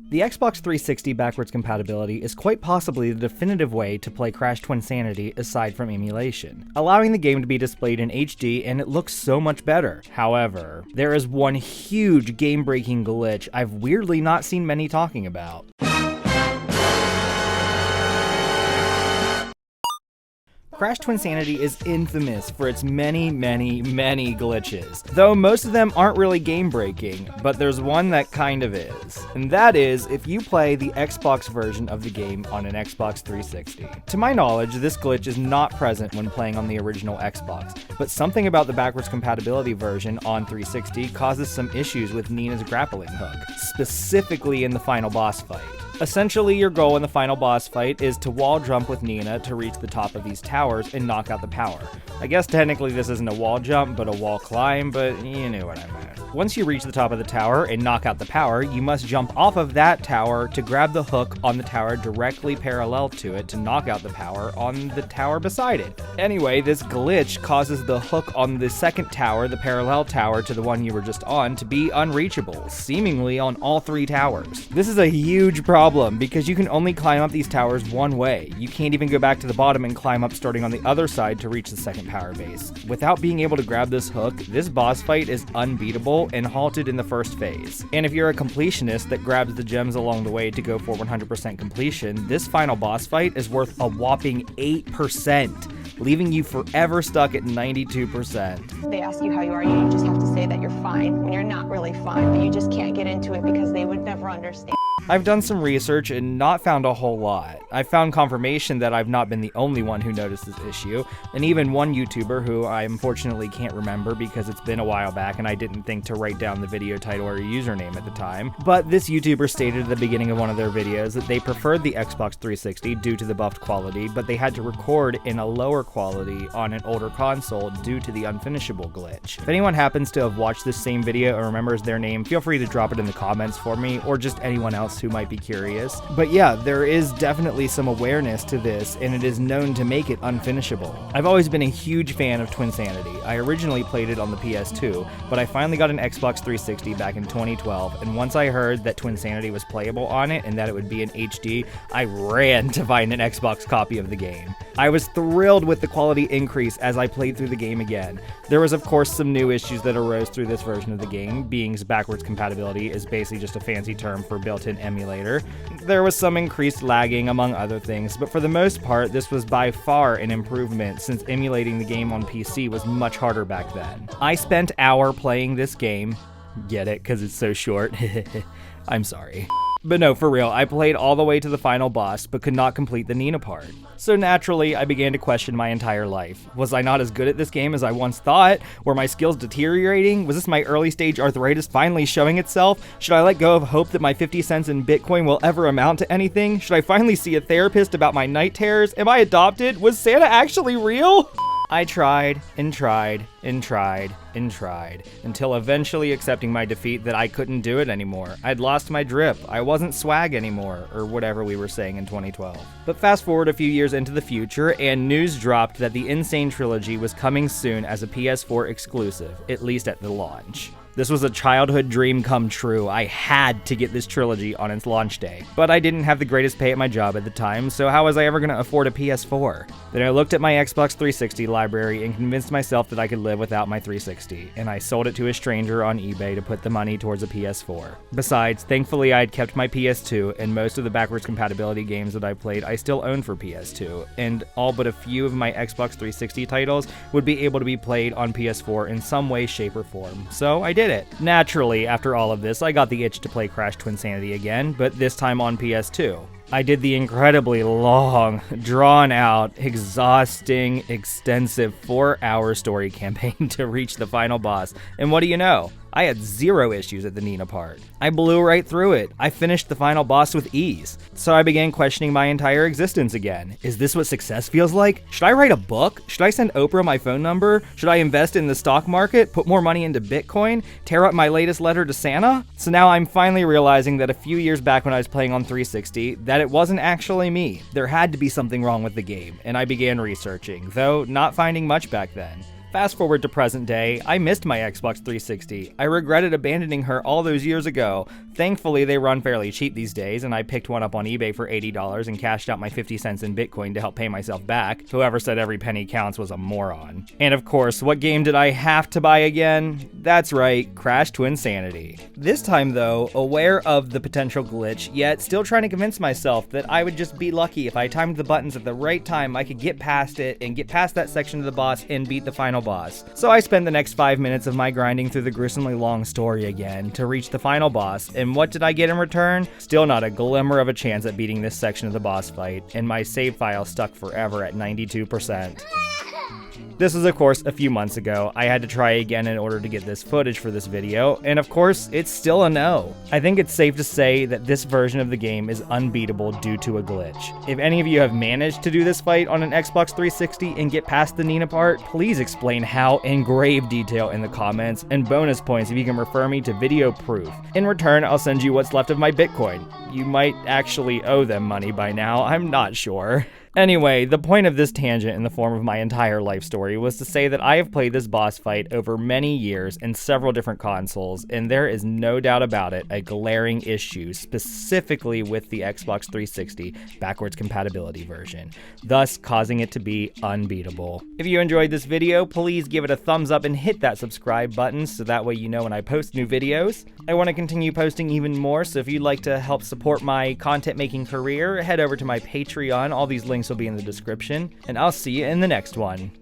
The Xbox 360 backwards compatibility is quite possibly the definitive way to play Crash Twinsanity aside from emulation, allowing the game to be displayed in HD and it looks so much better. However, there is one huge game-breaking glitch I've weirdly not seen many talking about. Crash Twinsanity is infamous for its many glitches, though most of them aren't really game-breaking, but there's one that kind of is. And that is if you play the Xbox version of the game on an Xbox 360. To my knowledge, this glitch is not present when playing on the original Xbox, but something about the backwards compatibility version on 360 causes some issues with Nina's grappling hook, specifically in the final boss fight. Essentially, your goal in the final boss fight is to wall jump with Nina to reach the top of these towers and knock out the power. I guess technically this isn't a wall jump, but a wall climb, but you knew what I meant. Once you reach the top of the tower and knock out the power, you must jump off of that tower to grab the hook on the tower directly parallel to it to knock out the power on the tower beside it. Anyway, this glitch causes the hook on the second tower, the parallel tower to the one you were just on, to be unreachable, seemingly on all three towers. This is a huge problem because you can only climb up these towers one way. You can't even go back to the bottom and climb up starting on the other side to reach the second power base. Without being able to grab this hook, this boss fight is unbeatable and halted in the first phase. And if you're a completionist that grabs the gems along the way to go for 100% completion, this final boss fight is worth a whopping 8%, leaving you forever stuck at 92%. They ask you how you are, you just have to say that you're fine when you're not really fine, but you just can't get into it because they would never understand. I've done some research and not found a whole lot. I've found confirmation that I've not been the only one who noticed this issue, and even one YouTuber who I unfortunately can't remember because it's been a while back and I didn't think to write down the video title or username at the time. But this YouTuber stated at the beginning of one of their videos that they preferred the Xbox 360 due to the buffed quality, but they had to record in a lower quality on an older console due to the unfinishabl glitch. If anyone happens to have watched this same video or remembers their name, feel free to drop it in the comments for me, or just anyone else who might be curious. But yeah, there is definitely some awareness to this, and it is known to make it unfinishable. I've always been a huge fan of Twinsanity. I originally played it on the PS2, but I finally got an Xbox 360 back in 2012, and once I heard that Twinsanity was playable on it and that it would be in HD, I ran to find an Xbox copy of the game. I was thrilled with the quality increase as I played through the game again. There was of course some new issues that arose through this version of the game, being backwards compatibility is basically just a fancy term for built-in emulator. There was some increased lagging among other things, but for the most part this was by far an improvement since emulating the game on PC was much harder back then. I spent an hour playing this game. Get it? Because it's so short. I'm sorry. But no, for real, I played all the way to the final boss, but could not complete the Nina part. So naturally, I began to question my entire life. Was I not as good at this game as I once thought? Were my skills deteriorating? Was this my early stage arthritis finally showing itself? Should I let go of hope that my 50 cents in Bitcoin will ever amount to anything? Should I finally see a therapist about my night terrors? Am I adopted? Was Santa actually real? I tried and tried and tried and tried, until eventually accepting my defeat that I couldn't do it anymore. I'd lost my drip, I wasn't swag anymore, or whatever we were saying in 2012. But fast forward a few years into the future, and news dropped that the Insane Trilogy was coming soon as a PS4 exclusive, at least at the launch. This was a childhood dream come true. I had to get this trilogy on its launch day. But I didn't have the greatest pay at my job at the time, so how was I ever going to afford a PS4? Then I looked at my Xbox 360 library and convinced myself that I could live without my 360, and I sold it to a stranger on eBay to put the money towards a PS4. Besides, thankfully I had kept my PS2, and most of the backwards compatibility games that I played I still own for PS2, and all but a few of my Xbox 360 titles would be able to be played on PS4 in some way, shape, or form. So I did it. Naturally, after all of this, I got the itch to play Crash Twinsanity again, but this time on PS2. I did the incredibly long, drawn-out, exhausting, extensive 4-hour story campaign to reach the final boss, and what do you know? I had zero issues at the Nina part. I blew right through it. I finished the final boss with ease. So I began questioning my entire existence again. Is this what success feels like? Should I write a book? Should I send Oprah my phone number? Should I invest in the stock market? Put more money into Bitcoin? Tear up my latest letter to Santa? So now I'm finally realizing that a few years back when I was playing on 360, that it wasn't actually me. There had to be something wrong with the game, and I began researching, though not finding much back then. Fast forward to present day, I missed my Xbox 360. I regretted abandoning her all those years ago. Thankfully, they run fairly cheap these days, and I picked one up on eBay for $80 and cashed out my 50 cents in Bitcoin to help pay myself back. Whoever said every penny counts was a moron. And of course, what game did I have to buy again? That's right, Crash Twinsanity. This time though, aware of the potential glitch, yet still trying to convince myself that I would just be lucky if I timed the buttons at the right time, I could get past it and get past that section of the boss and beat the final boss. So I spent the next 5 minutes of my grinding through the gruesomely long story again to reach the final boss, and what did I get in return? Still not a glimmer of a chance at beating this section of the boss fight, and my save file stuck forever at 92%. This was, of course, a few months ago. I had to try again in order to get this footage for this video, and of course, it's still a no. I think it's safe to say that this version of the game is unbeatable due to a glitch. If any of you have managed to do this fight on an Xbox 360 and get past the Nina part, please explain how in grave detail in the comments, and bonus points if you can refer me to video proof. In return, I'll send you what's left of my Bitcoin. You might actually owe them money by now, I'm not sure. Anyway, the point of this tangent in the form of my entire life story was to say that I have played this boss fight over many years in several different consoles, and there is no doubt about it a glaring issue, specifically with the Xbox 360 backwards compatibility version, thus causing it to be unbeatable. If you enjoyed this video, please give it a thumbs up and hit that subscribe button so that way you know when I post new videos. I want to continue posting even more, so if you'd like to help support my content making career, head over to my Patreon. All these links will be in the description, and I'll see you in the next one.